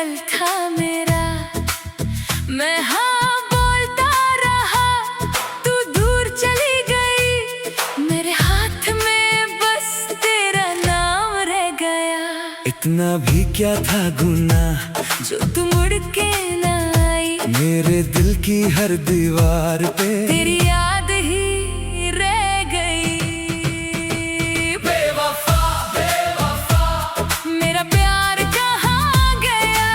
कल था मेरा। मैं हाँ बोलता रहा, तू दूर चली गई। मेरे हाथ में बस तेरा नाम रह गया। इतना भी क्या था गुनाह जो तू मुड़ के ना आई। मेरे दिल की हर दीवार पे तेरी याद ही रह गई। बेवफा बेवफा मेरा प्यार कहाँ गया।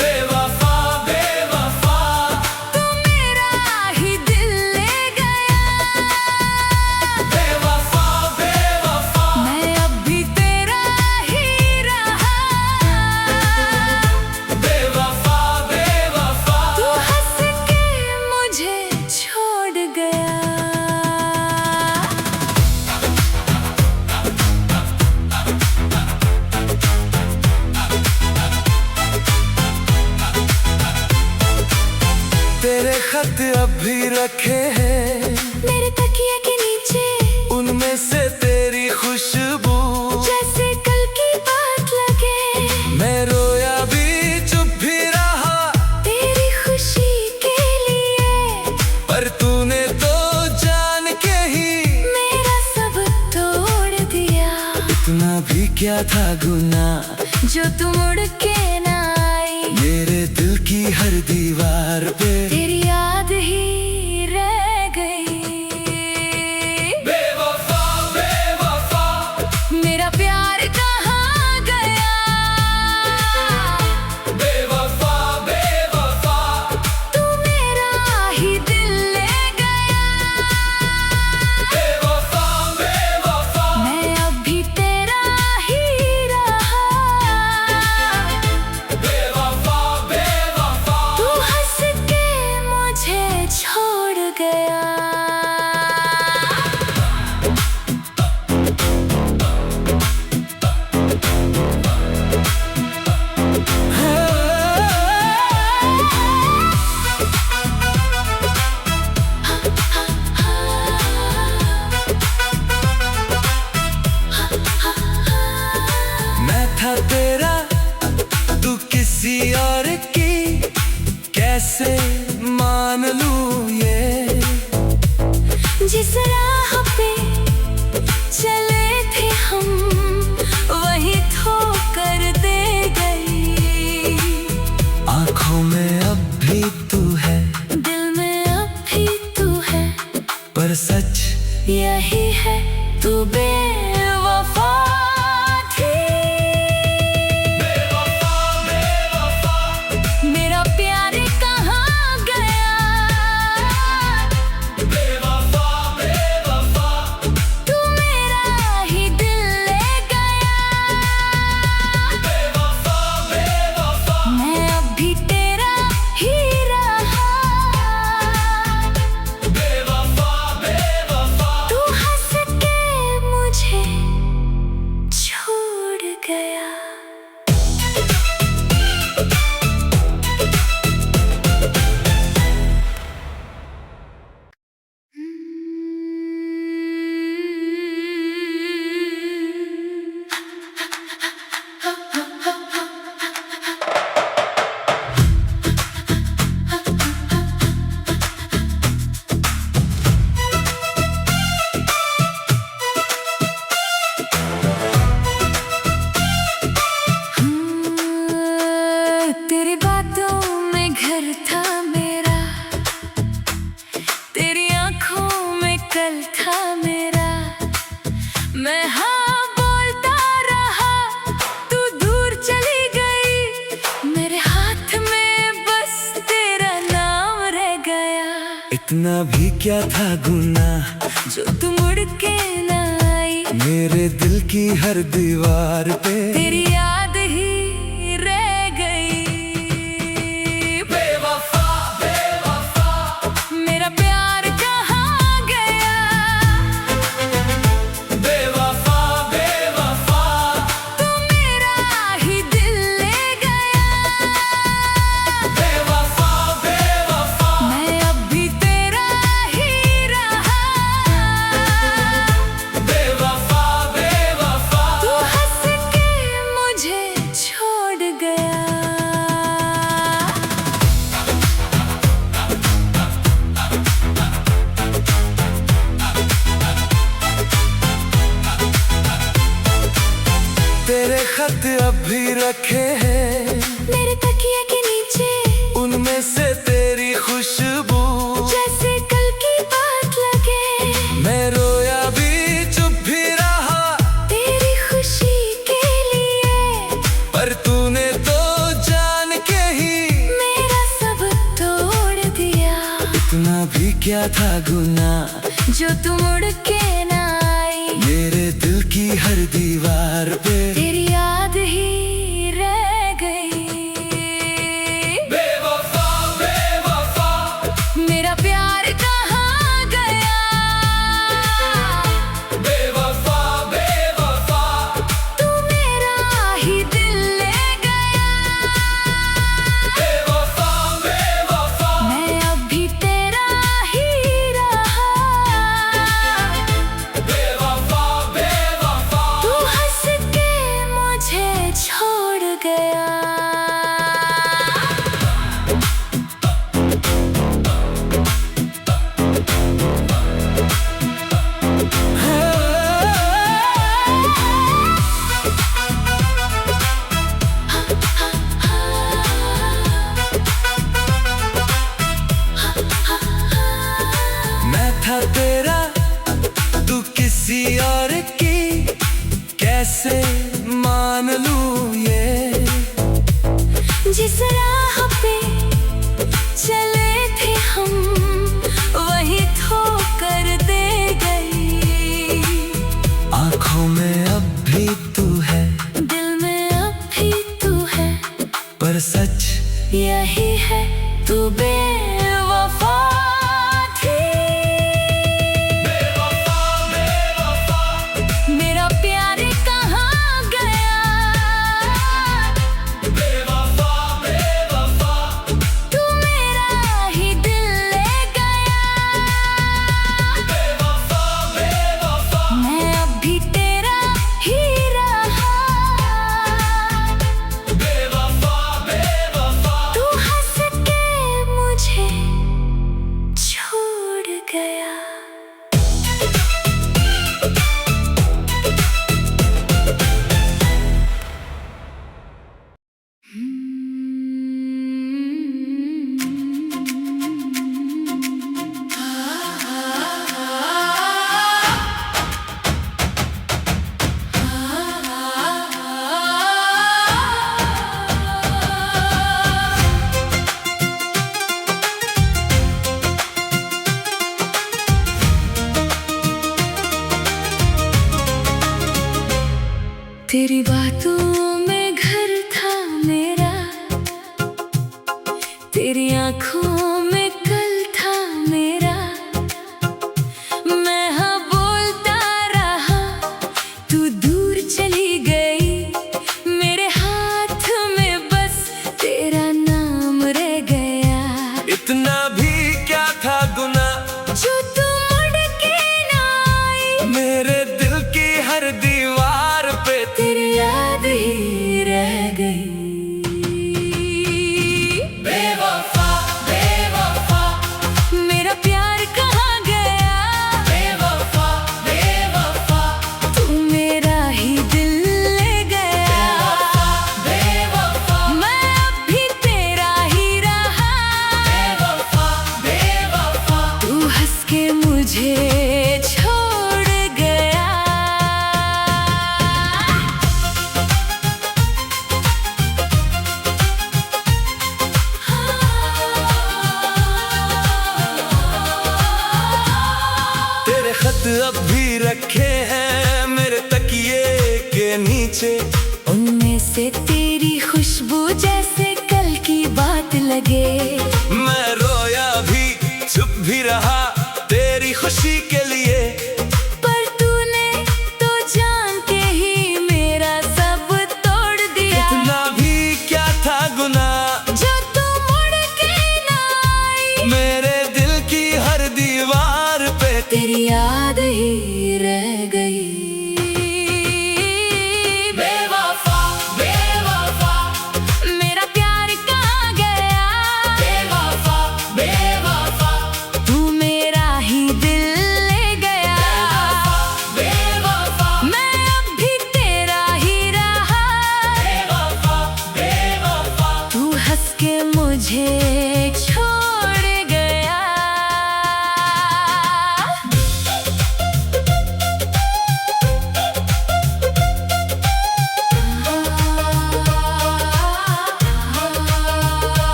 बेवफा बेवफा तू मेरा ही दिल ले गया। बेवफा बेवफा मैं अब भी तेरा ही रहा। बेवफा बेवफा तू हंस के मुझे छोड़ गया। तेरे खत अब भी रखे हैं मेरे तकिए के नीचे, उनमें से तेरी खुशबू। जैसे कल की बात लगे। मैं रोया भी चुप भी रहा तेरी खुशी के लिए, पर तूने तो जान के ही मेरा सब तोड़ दिया। इतना भी क्या था गुनाह जो तू मुड़ के ना आई। मेरे दिल की हर दीवार पे तेरी याद ही रह गई। बेवफा बेवफा मेरा प्यार कहाँ गया। बेवफा बेवफा तू मेरा ही दिल ले गया। बेवफा बेवफा मैं अब भी तेरा ही रहा। बेवफा बेवफा तू हंस के मुझे छोड़ गया। मैं था तेरा, तू किसी और की, कैसे मान लूं ये। जिस राह पे चले थे हम, वही ठोकर दे गई। आंखों में अब भी तू है, दिल में अब भी तू है, पर सच यही है तू बेवफा थी। बेवफा बेवफा मेरा प्यार कहाँ गया। बेवफा बेवफा तू मेरा ही दिल ले गया। बेवफा बेवफा मैं अब भी तेरा ही रहा। बेवफा बेवफा तू हंस के मुझे छोड़ गया। तेरी बातों में घर था मेरा। तेरी आंखों में कल था मेरा। मैं हाँ बोलता रहा, तू दूर चली गई। मेरे हाथ में बस तेरा नाम रह गया। इतना भी क्या था गुनाह जो तू मुड़ के ना आई। मेरे दिल की हर दीवार पे तेरी याद ही रह गई। बेवफा बेवफा मेरा प्यार कहाँ गया। बेवफा बेवफा तू मेरा ही दिल ले गया। बेवफा बेवफा मैं अब भी तेरा ही रहा। बेवफा बेवफा तू हंस के तेरे खत अब भी रखे हैं मेरे तकिए के नीचे, उनमें से तेरी खुशबू जैसे कल की बात लगे। मैं रोया भी चुप भी रहा तेरी खुशी के लिए, पर तूने तो जान के ही मेरा सब तोड़ दिया। इतना भी क्या था गुनाह जो तू मुड़ के ना आई, मेरे दिल की हर दीवार पे तेरी याद ही रह गई। बेवफा बेवफा मेरा प्यार कहाँ गया? बेवफा बेवफा तू मेरा ही दिल ले गया। बेवफा बेवफा मैं अब भी तेरा ही रहा। बेवफा बेवफा तू हंस के मुझे छोड़ गया। मैं था तेरा, तू किसी और की, कैसे मान लूं ये। जिस राह पे चले थे हम, वही ठोकर दे गई। आंखों में अब भी तू है, दिल में अब भी तू है, पर सच यही है तू बेवफा थी। बेवफा बेवफा मेरा प्यार कहाँ गया? बेवफा बेवफा तू मेरा ही दिल ले गया। बेवफा बेवफा मैं अब भी तेरा ही रहा। बेवफा बेवफा तू हंस के मुझे छोड़ गया। तेरी बातों में घर था मेरा, तेरी आंखों में कल था मेरा। मैं हाँ बोलता रहा, तू दूर चली गई। मेरे हाथ में बस तेरा नाम रह गया। इतना भी क्या था गुनाह जो तू मुड़ के ना आई, मेरे दिल की हर दीवार पे तेरी याद ही रह गई। बेवफा बेवफा मेरा प्यार कहाँ गया? बेवफा बेवफा तू मेरा ही दिल ले गया। बेवफा मैं अब भी तेरा ही रहा। बेवफा बेवफा तू हंस के मुझे छोड़ गया। तेरे खत अब भी रखे हैं मेरे तकिए के नीचे, उनमें से तेरी खुशबू जैसे कल की बात लगे। मैं रोया भी चुप भी रहा तेरी खुशी के लिए। पर तूने तो जान के ही मेरा सब तोड़ दिया। इतना भी क्या था गुनाह जो तू मुड़ के ना आई, मेरे दिल की हर दीवार पे तेरी याद ही रह गई। बेवफा बेवफा मेरा प्यार कहाँ गया? बेवफा बेवफा तू मेरा ही दिल ले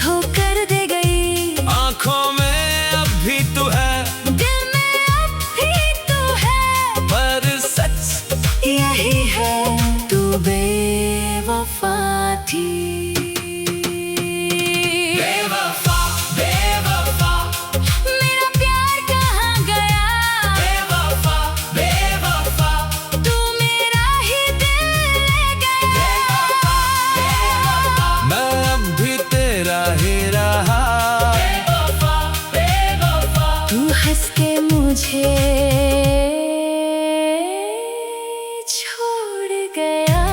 ठोकर दे गई। आंखों में अब भी तू है, दिल में अब भी तू है, पर सच यही है तू बेवफा थी। बेवफा बेवफा मेरा प्यार कहाँ गया? बेवफा बेवफा तू मेरा ही दिल ले गया। मैं अब भी तेरा ही रहा। बेवफा बेवफा तू हंस के मुझे छोड़ गया।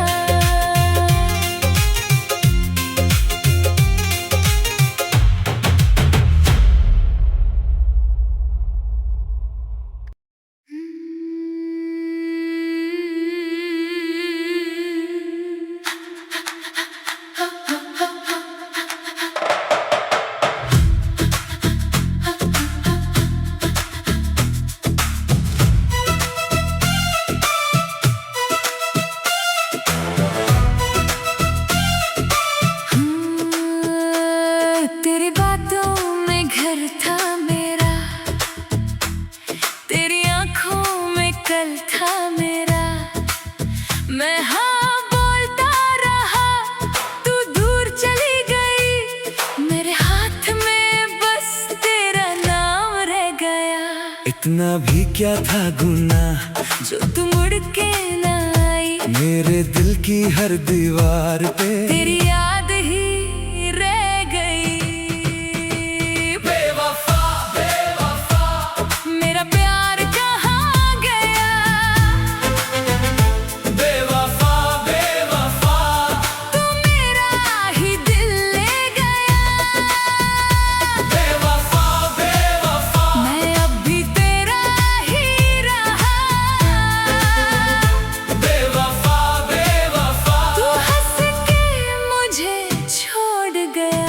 तेरी बातों में घर था मेरा, तेरी आंखों में कल था मेरा। मैं हाँ बोलता रहा, तू दूर चली गई। मेरे हाथ में बस तेरा नाम रह गया। इतना भी क्या था गुनाह जो तू मुड़ के ना आई, मेरे दिल की हर दीवार पे तेरी याद ही रह गई। बेवफा बेवफा मेरा प्यार कहाँ गया? बेवफा बेवफा तू मेरा ही दिल ले गया। बेवफा बेवफा मैं अब भी तेरा ही रहा। बेवफा बेवफा तू हंस के मुझे छोड़ गया।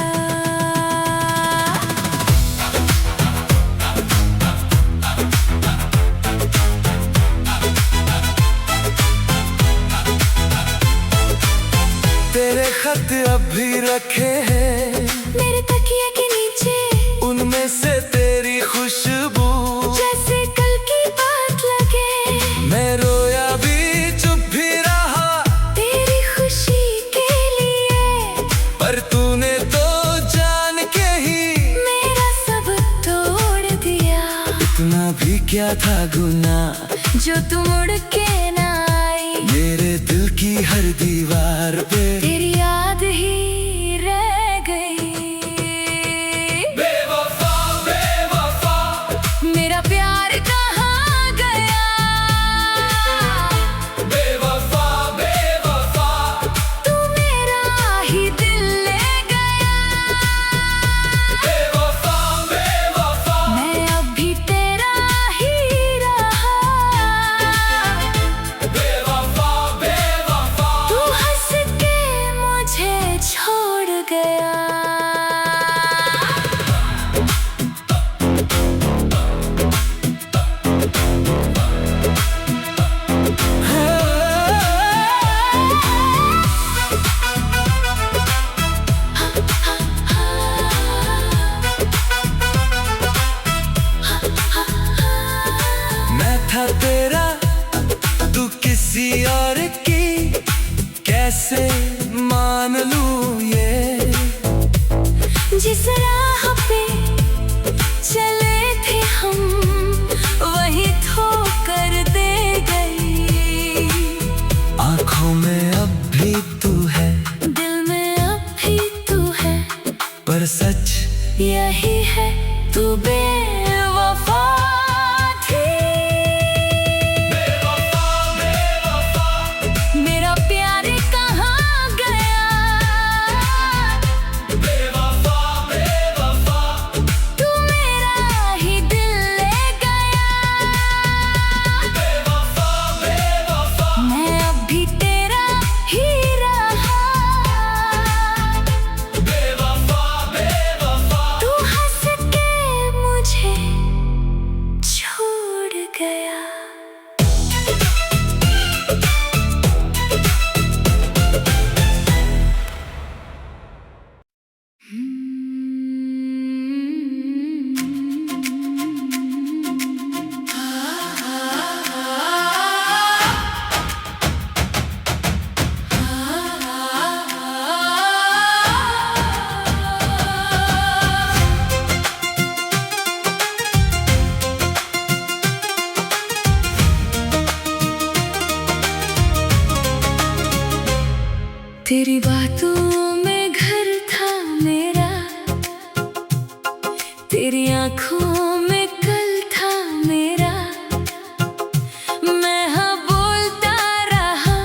तेरे खत अब भी रखे हैं, मेरे तकिए के नीचे उनमें से तेरी खुशबू। जैसे कल की बात लगे, मैं रोया भी चुप भी रहा, तेरी खुशी के लिए। पर तूने तो जान के ही मेरा सब तोड़ दिया। इतना भी क्या था गुनाह जो तू मुड़ के ना आई, मेरे दिल की हर दीवार पे तेरी याद ही रह गई। बेवफा बेवफा मेरा प्यार कहाँ गया? बेवफा बेवफा तू मेरा ही दिल ले गया। बेवफा बेवफा मैं अब भी तेरा ही रहा। बेवफा बेवफा तू हंस के मुझे छोड़ गया। मैं था तेरा, तू किसी और की, कैसे मान लूं ये। जिस राह पे चले थे हम, वही ठोकर दे गई। आंखों में अब भी तू है, दिल में अब भी तू है, पर सच यही है तू बेवफा थी। बेवफा बेवफा मेरा प्यार कहाँ गया? बेवफा बेवफा तू मेरा ही दिल ले गया। बेवफा बेवफा मैं अब भी तेरा ही रहा। बेवफा बेवफा तू हंस के मुझे तेरी आंखों में कल था मेरा, मैं हाँ बोलता रहा,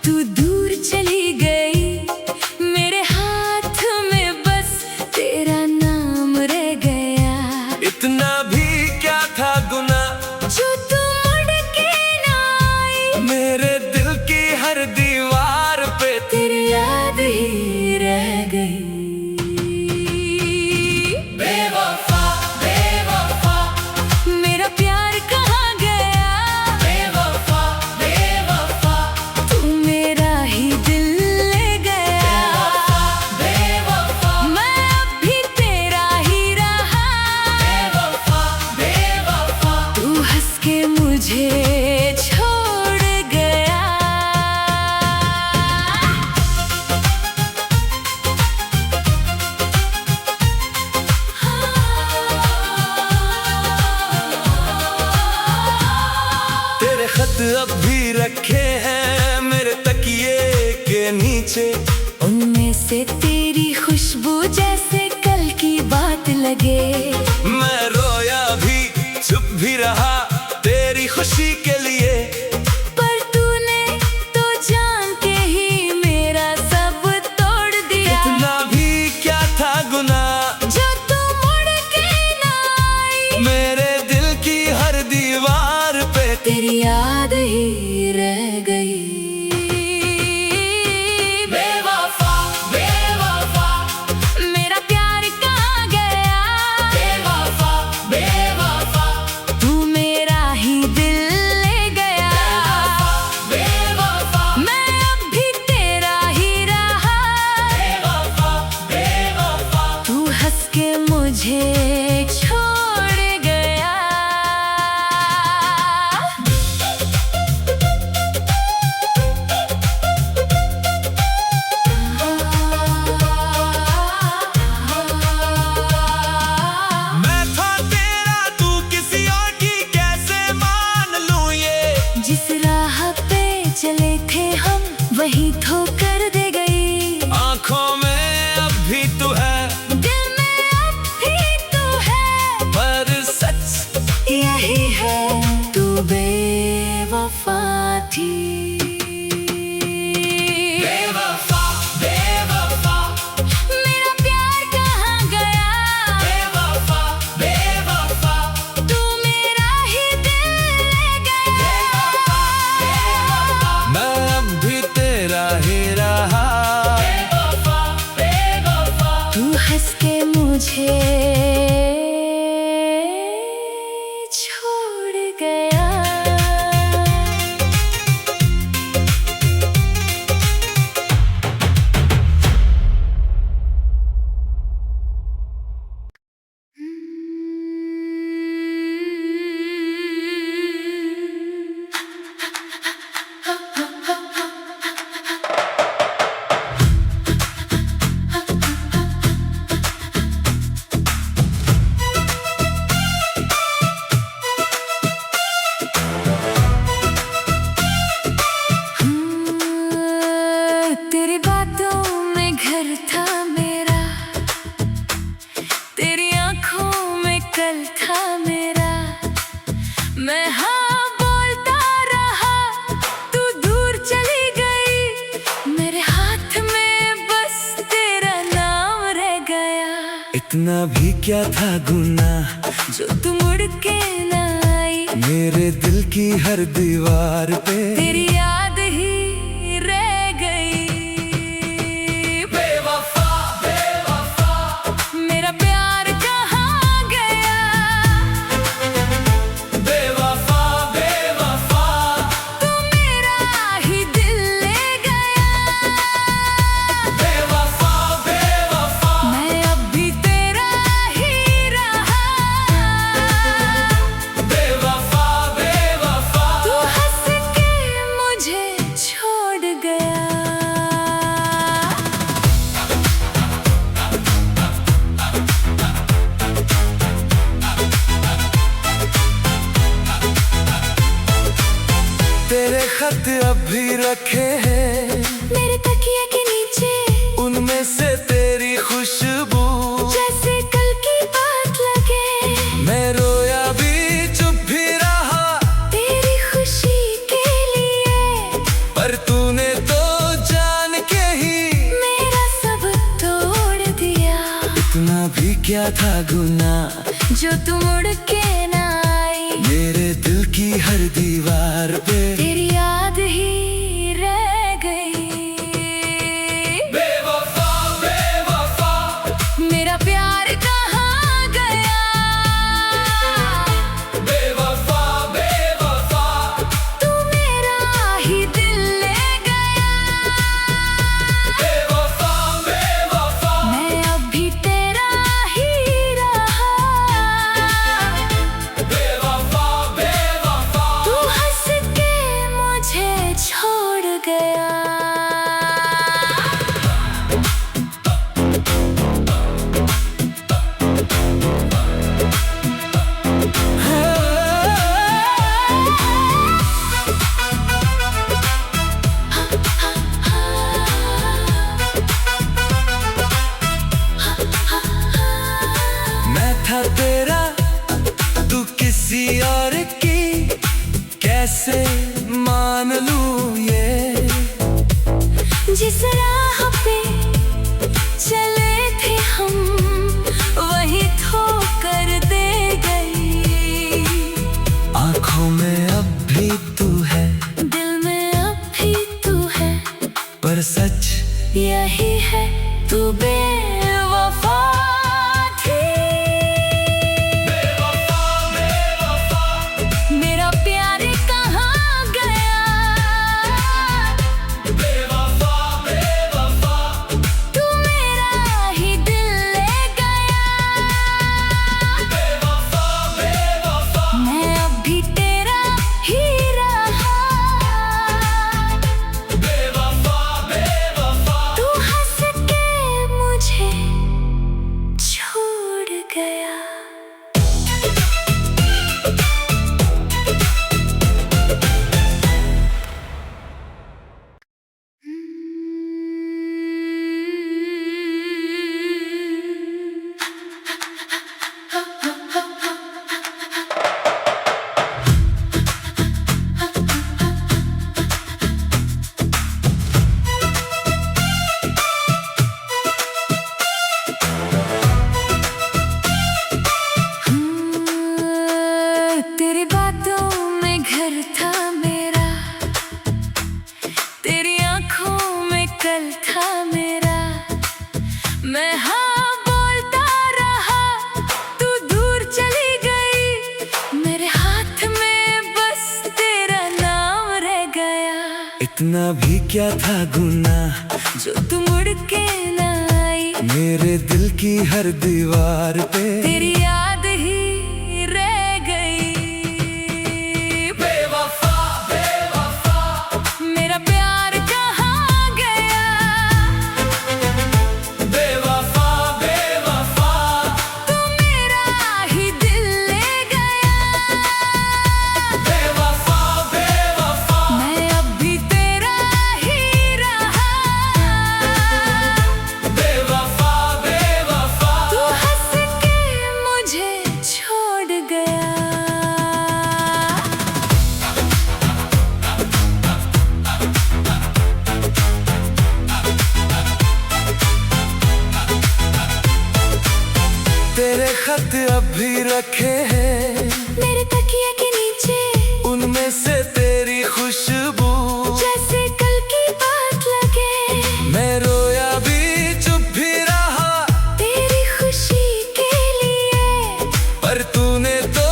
तू दूर चली गई। मेरे हाथ में बस तेरा नाम रह गया। इतना भी क्या था गुनाह जो तू मुड़ के ना आई, मेरे दिल की हर दीवार पे तेरी याद ही रह गई। बेवफा बेवफा मेरा प्यार कहाँ गया? बेवफा बेवफा तू मेरा ही दिल ले गया। बेवफा मैं अब भी तेरा ही रहा। बेवफा बेवफा तू हंस के मुझे छोड़ गया। तेरे खत अब भी रखे हैं मेरे तकिए के नीचे। उनमें से तेरी खुशबू जैसे कल की बात लगे। मैं रोया भी चुप भी रहा तेरी खुशी के लिए। पर तूने तो जान के ही मेरा सब तोड़ दिया। इतना भी क्या था गुनाह जो तू मुड़ के ना आई, मेरे दिल की हर दीवार पे तेरी याद ही रह गई। बेवफा बेवफा मेरा प्यार कहाँ गया? बेवफा बेवफा तू मेरा ही दिल ले गया। बेवफा मैं अब भी तेरा ही रहा। बेवफा बेवफा तू हंस के मुझे छोड़ गया। मैं था तेरा तू किसी और की कैसे मान लूं ये। जिस राह पे चले थे हम वही ठोकर दे गई। आंखों में अब भी तू है दिल में अब भी तू है, पर सच यही है तू बेवफा थी। बेवफा बेवफा मेरा प्यार कहाँ गया? बेवफा बेवफा तू मेरा ही दिल ले गया। मैं अब भी तेरा ही रहा। बेवफा बेवफा तू हंस के मुझे छोड़ गया। तेरी बातों में घर था मेरा, तेरी आंखों में कल था मेरा। मैं हाँ बोलता रहा, तू दूर चली गई। मेरे हाथ में बस तेरा नाम रह गया। इतना भी क्या था गुनाह जो तू मुड़ के ना आई, मेरे दिल की हर दीवार पे तेरी याद ही रह गई। बेवफा बेवफा मेरा प्यार कहाँ गया? बेवफा बेवफा तू मेरा ही दिल ले गया। बेवफा बेवफा मैं अब भी तेरा ही रहा। बेवफा बेवफा तू हंस के मुझे छोड़ गया। तेरे खत अब भी रखे हैं मेरे तकिए के नीचे, उनमें से तेरी खुशबू जैसे कल की बात जो तू मुड़ के ना आई। मेरे दिल की हर दीवार पे तेरी याद ही रह गई। बेवफा बेवफा मेरा प्यार कहाँ गया। बेवफा बेवफा तू मेरा ही दिल ले गया। बेवफा बेवफा मैं अब भी तेरा ही रहा। बेवफा बेवफा तू हंस के मुझे छोड़ गया। मैं था तेरा तू किसी और की, कैसे मान लूं ये। जिस राह पे चले थे हम वही ठोकर दे गई। आंखों में अब भी तू है, दिल में अब भी तू है, पर सच यही है तू बेवफा थी। बेवफा बेवफा मेरा प्यार कहाँ गया। बेवफा बेवफा तू मेरा ही दिल ले गया। बेवफा बेवफा मैं अब भी तेरा ही रहा। बेवफा बेवफा तू हंस के मुझे छोड़ गया। तेरी बातों में घर था मेरा, तेरी आंखों में कल था मेरा। मैं हाँ बोलता रहा, तू दूर चली गई। मेरे हाथ में बस तेरा नाम रह गया। इतना भी क्या था गुनाह, जो तू मुड़ के ना आई। मेरे दिल की हर दीवार पे तेरी याद ही रह गई। बेवफा बेवफा मेरा प्यार कहाँ गया। बेवफा बेवफा तू मेरा ही दिल ले गया। बेवफा बेवफा मैं अब भी तेरा ही रहा। बेवफा बेवफा तू हंस के मुझे छोड़ गया। तेरे खत अब भी रखे हैं, मेरे तकिए के नीचे उनमें से तेरी खुशबू। जैसे कल की बात लगे। मैं रोया भी चुप भी रहा, तेरी खुशी के लिए पर तूने तो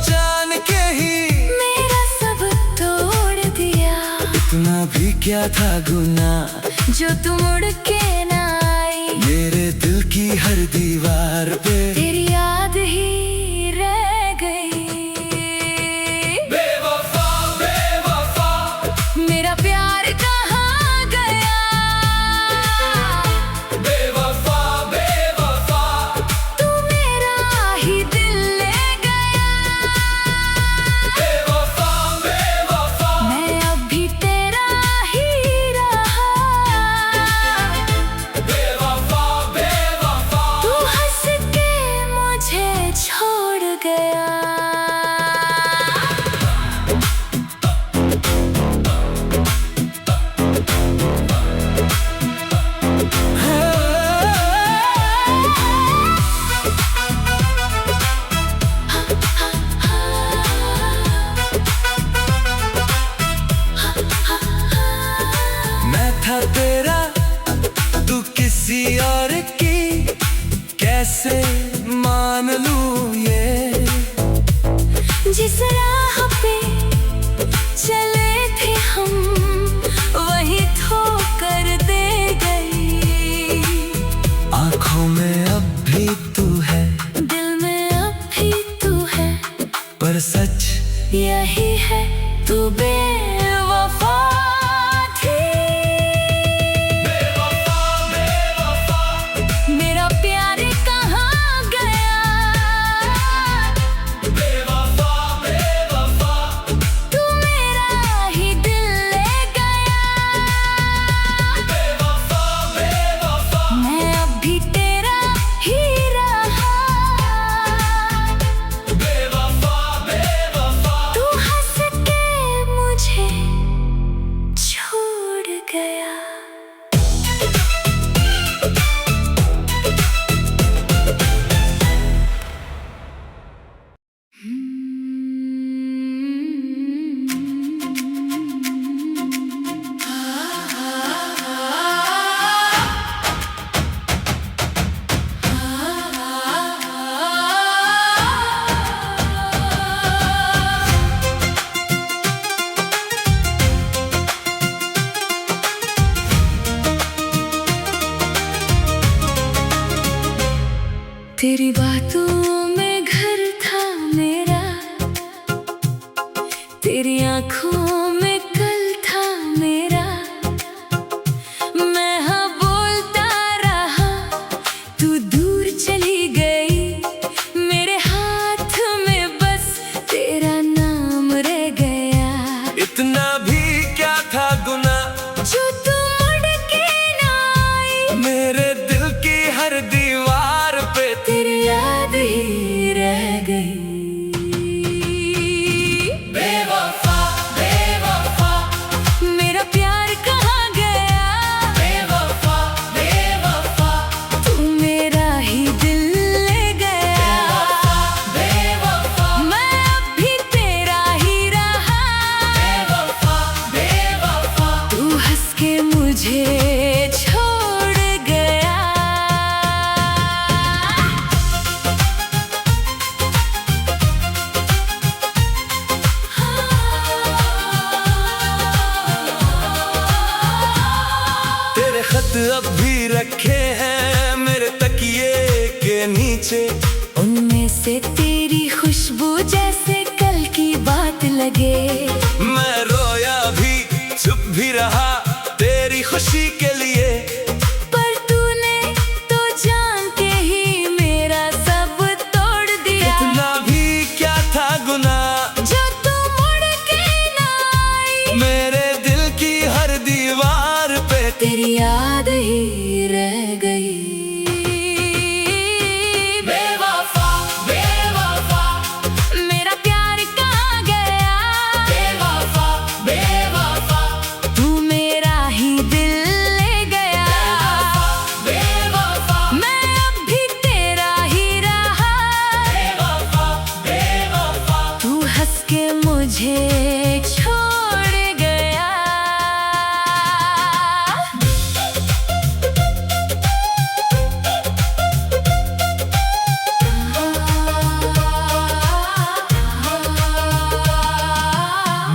जान के ही मेरा सब तोड़ दिया। इतना भी क्या था गुनाह, जो तू मुड़ के ना आई। मेरे दिल की हर दीवार पे तेरी याद ही रह गई। बेवफा बेवफा मेरा प्यार कहाँ गया। बेवफा बेवफा तू मेरा ही दिल ले गया। बेवफा बेवफा मैं अब भी तेरा ही रहा। बेवफा बेवफा तू हंस के मुझे छोड़ गया। कैसे मान लूं ये। जिस राह पे चले थे हम वही ठोकर दे गई। आंखों में अब भी तू है, दिल में अब भी तू है, पर सच यही है तू बेवफा थी। बेवफा बेवफा मेरा प्यार कहाँ गया। बेवफा बेवफा तू मेरा ही दिल ले गया। बेवफा बेवफा मैं अब भी तेरा ही रहा। बेवफा बेवफा तू हंस के मुझे छोड़ गया। तेरी बातों में घर था मेरा, तेरी आंखों में कल था मेरा। मैं हाँ बोलता रहा, तू दूर चली गई। मेरे हाथ में बस तेरा नाम रह गया। इतना भी क्या था गुना जो तू मुड़ के ना आई, मेरे दिल की हर दीवार पे तेरी याद ही रह गई। बेवफा बेवफा मेरा प्यार कहाँ गया। बेवफा बेवफा तू मेरा ही दिल ले गया। बेवफा मैं अब भी तेरा ही रहा। बेवफा बेवफा तू हंस के मुझे छोड़ गया। तेरे खत अब भी रखे हैं मेरे तकिए के नीचे। उनमें से तेरी खुशबू जैसे कल की बात लगे। मैं रोया भी चुप भी रहा तेरी खुशी के लिए। पर तूने तो जान के ही मेरा सब तोड़ दिया। इतना भी क्या था गुना जो तू मुड़ के ना आई, मेरे दिल की हर दीवार पे तेरी याद ही रह गई। बेवफा बेवफा मेरा प्यार कहाँ गया। बेवफा बेवफा तू मेरा ही दिल ले गया। बेवफा मैं अब भी तेरा ही रहा। बेवफा बेवफा तू हंस के मुझे छोड़ गया।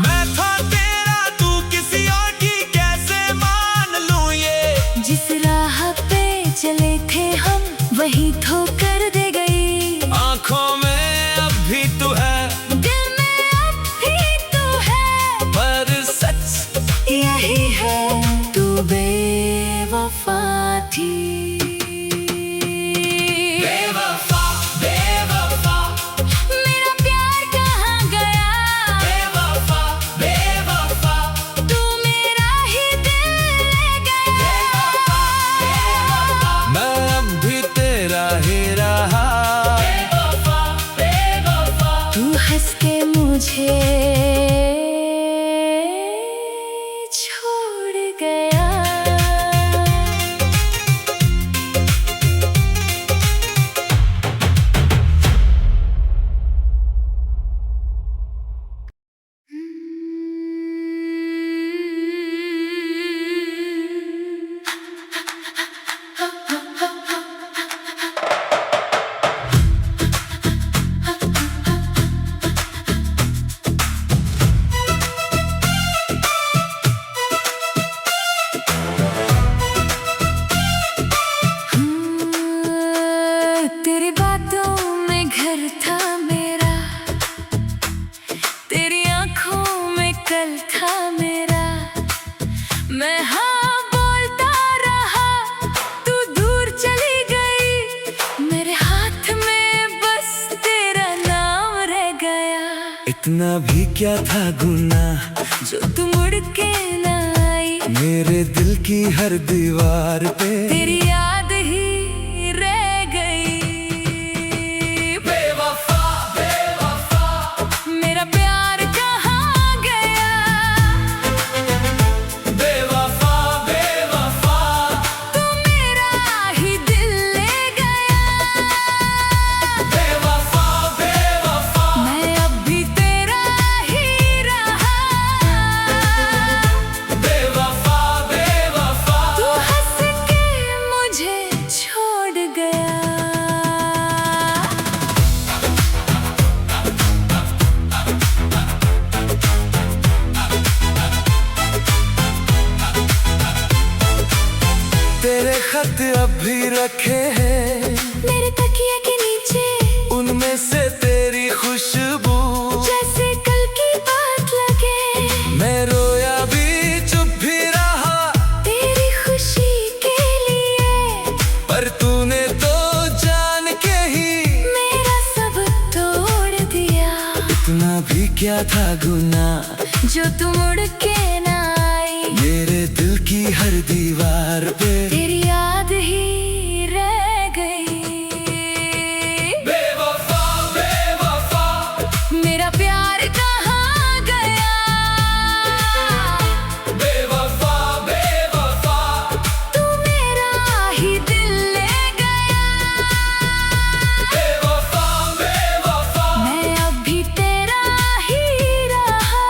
मैं था तेरा तू किसी और की कैसे मान लूं ये। जिस राह पे चले थे हम वही ठोकर दे गई। आंखों में अब भी तू है, दिल में अब भी तू है, पर सच यही है तू बेवफा थी। बेवफा बेवफा मेरा प्यार कहाँ गया। बेवफा बेवफा तू मेरा ही दिल ले गया। मैं अब भी तेरा ही रहा। बेवफा बेवफा तू हंस के मुझे छोड़ गया। घर था मेरा, तेरी आंखों में कल था मेरा। मैं हाँ बोलता रहा, तू दूर चली गई। मेरे हाथ में बस तेरा नाम रह गया। इतना भी क्या था गुनाह जो तू मुड़ के ना आई। मेरे दिल की हर दीवार पे तेरी याद ही रह गई। बेवफा बेवफा मेरा प्यार कहाँ गया। बेवफा बेवफा तू मेरा ही दिल ले गया। बेवफा बेवफा मैं अब भी तेरा ही रहा। बेवफा बेवफा तू हंस के मुझे छोड़ गया। तेरे खत अब भी रखे हैं मेरे तकिए के नीचे, उनमें से तेरी खुशबू। जैसे कल की बात लगे। मैं रोया भी चुप भी रहा तेरी खुशी के लिए, पर तूने तो जान के ही मेरा सब तोड़ दिया। इतना भी क्या था गुनाह जो तू मुड़ के ना आई। मेरे दिल की हर दीवार पे तेरी याद ही रह गई। बेवफा बेवफा मेरा प्यार कहाँ गया। बेवफा बेवफा तू मेरा ही दिल ले गया। बेवफा बेवफा मैं अब भी तेरा ही रहा।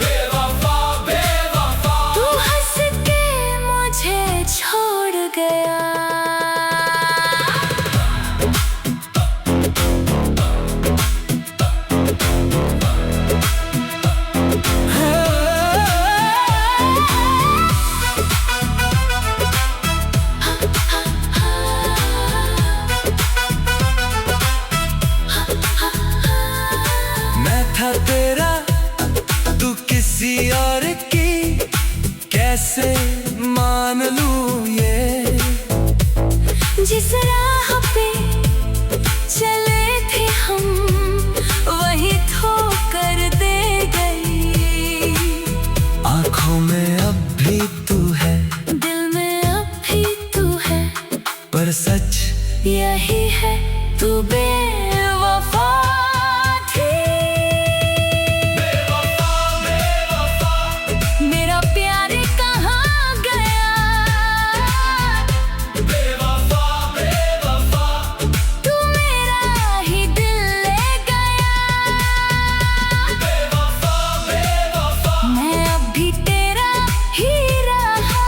बेवफा बेवफा तू हंस के मुझे छोड़ गया। मैं था तेरा, तू किसी और की, कैसे मान लूं ये। जिस राह पे चले थे हम, वही ठोकर दे गई। आंखों में अब भी तू है, दिल में अब भी तू है, पर सच यही है तू बेवफा थी। बेवफा बेवफा मेरा प्यार कहाँ गया। बेवफा बेवफा तू मेरा ही दिल ले गया। बेवफा बेवफा मैं अब भी तेरा ही रहा।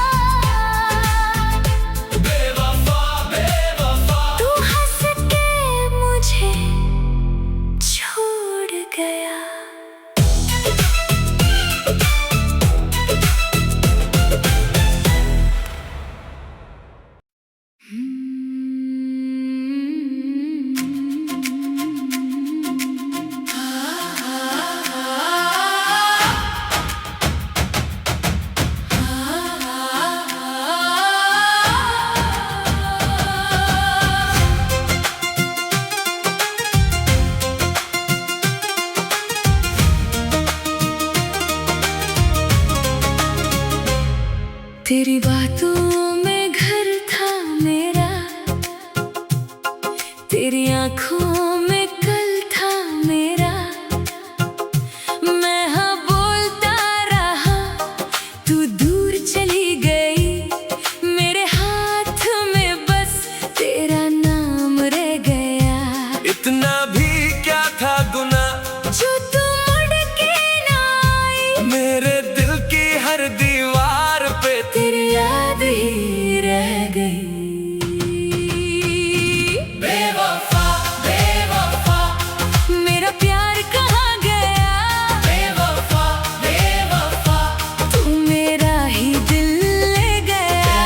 बेवफा बेवफा तू हंस के मुझे छोड़ गया। तेरी बातों में घर था मेरा, तेरी आंखों में कल था मेरा। मैं हाँ बोलता रहा, तू दूर चली गई। मेरे हाथ में बस तेरा नाम रह गया। इतना भी क्या था गुनाह जो तू मुड़ के ना आई। मेरे दिल की हर दीवार पे तेरी याद ही रह गई। बेवफा बेवफा मेरा प्यार कहाँ गया। बेवफा बेवफा तू मेरा ही दिल ले गया।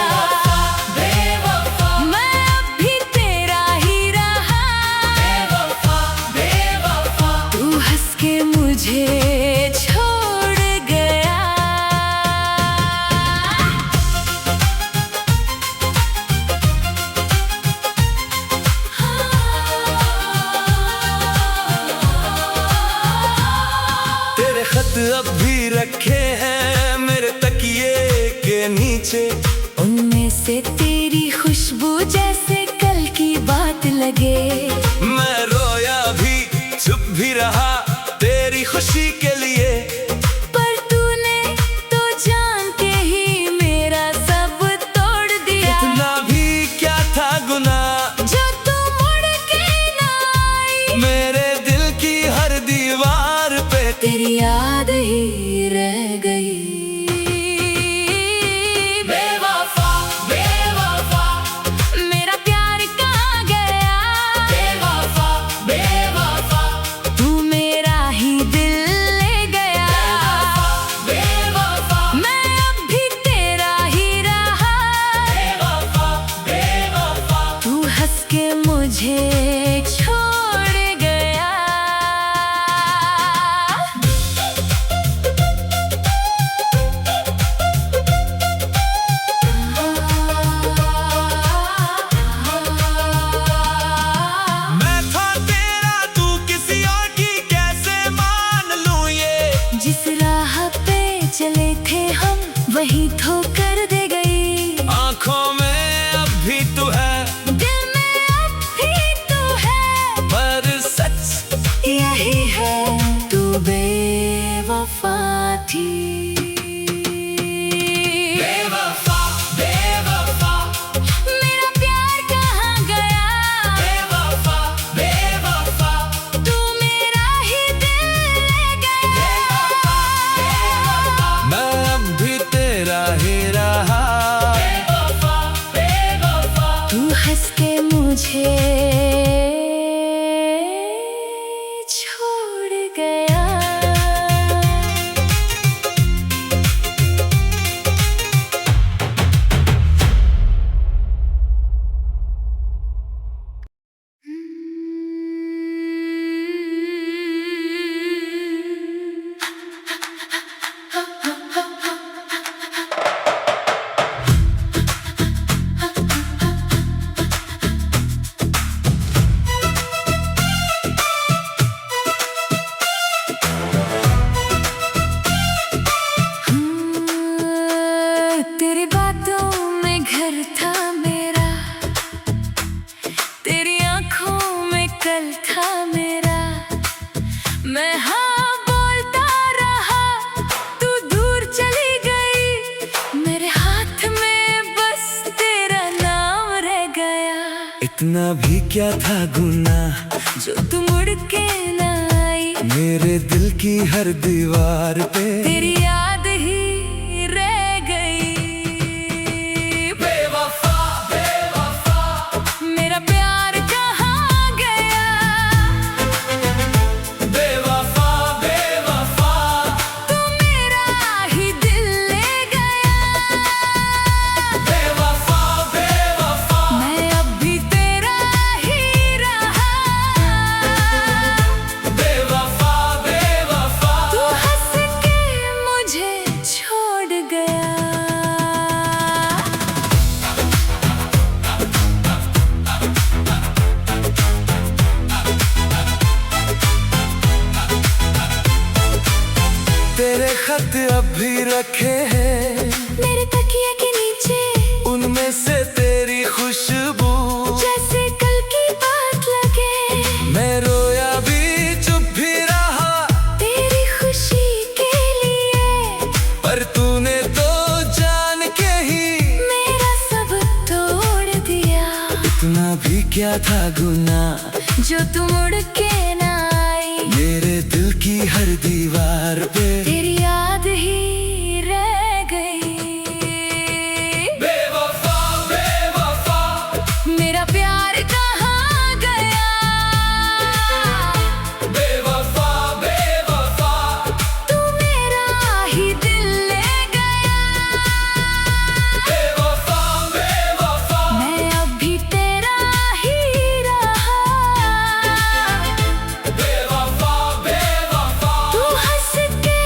बेवफा मैं अब भी तेरा ही रहा। अब भी रखे हैं मेरे तकिए के नीचे। उनमें से तेरी खुशबू जैसे कल की बात लगे। मैं रोया भी चुप भी रहा तेरी खुशी के लिए। पर तूने तो जान के ही मेरा सब तोड़ दिया। इतना भी क्या था गुनाह जो तू मुड़ के ना आई। मेरे दिल की हर दीवार पे तेरी याद ही रह गई। बेवफा बेवफा मेरा प्यार कहाँ गया। बेवफा बेवफा तू मेरा ही दिल ले गया। बेवफा मैं अब भी तेरा ही रहा। बेवफा बेवफा तू हंस के मुझे छोड़ गया। मैं था तेरा तू किसी और की कैसे मान लूं ये। जिस राह पे चले थे हम वही ठोकर दे गई। आंखों में अब भी तू है दिल में अब भी तू है। पर सच यही है तू बेवफा थी। बेवफा बेवफा मेरा प्यार कहाँ गया। बेवफा बेवफा तू मेरा ही दिल ले गया। मैं अब भी तेरा ही रहा। बेवफा बेवफा तू हंस के मुझे छोड़ गया। तेरी बातों में घर था मेरा। तेरी आंखों में कल था मेरा। मैं हाँ बोलता रहा तू दूर चली गई। मेरे हाथ में बस तेरा नाम रह गया। इतना भी क्या था गुनाह जो तू मुड़ के ना आई। मेरे दिल की हर दीवार पे तेरी याद ही रह गई। बेवफा बेवफा मेरा प्यार कहाँ गया। बेवफा बेवफा तू मेरा ही दिल ले गया। बेवफा बेवफा मैं अब भी तेरा ही रहा। बेवफा बेवफा तू हंस के मुझे छोड़ गया। तेरे खत अब भी रखे हैं मेरे तकिए के नीचे। उनमें से तेरी खुशबू जैसे कल की बात लगे। मैं रोया भी चुप भी रहा तेरी खुशी के लिए। पर तूने तो जान के ही मेरा सब तोड़ दिया। इतना भी क्या था गुनाह जो तू मुड़ के ना आई। मेरे दिल की हर दीवार पे तेरी याद ही रह गई। बेवफा बेवफा मेरा प्यार कहाँ गया। बेवफा बेवफा तू मेरा ही दिल ले गया। बेवफा बेवफा मैं अब भी तेरा ही रहा। बेवफा बेवफा तू हंस के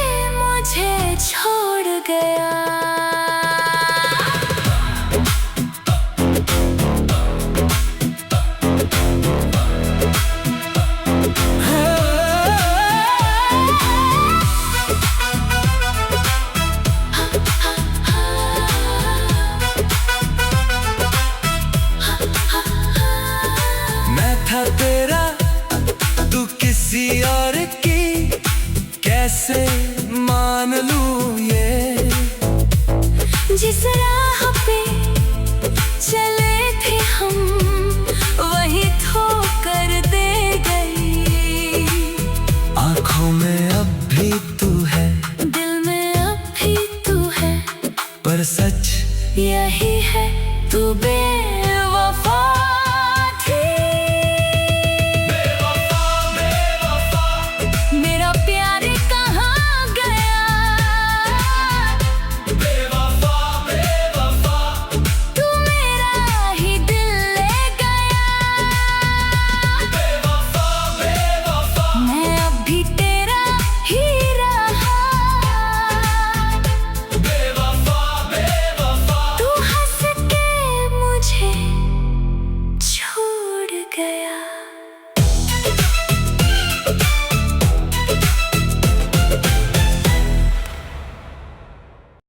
कैसे मान लूं ये। जिस रात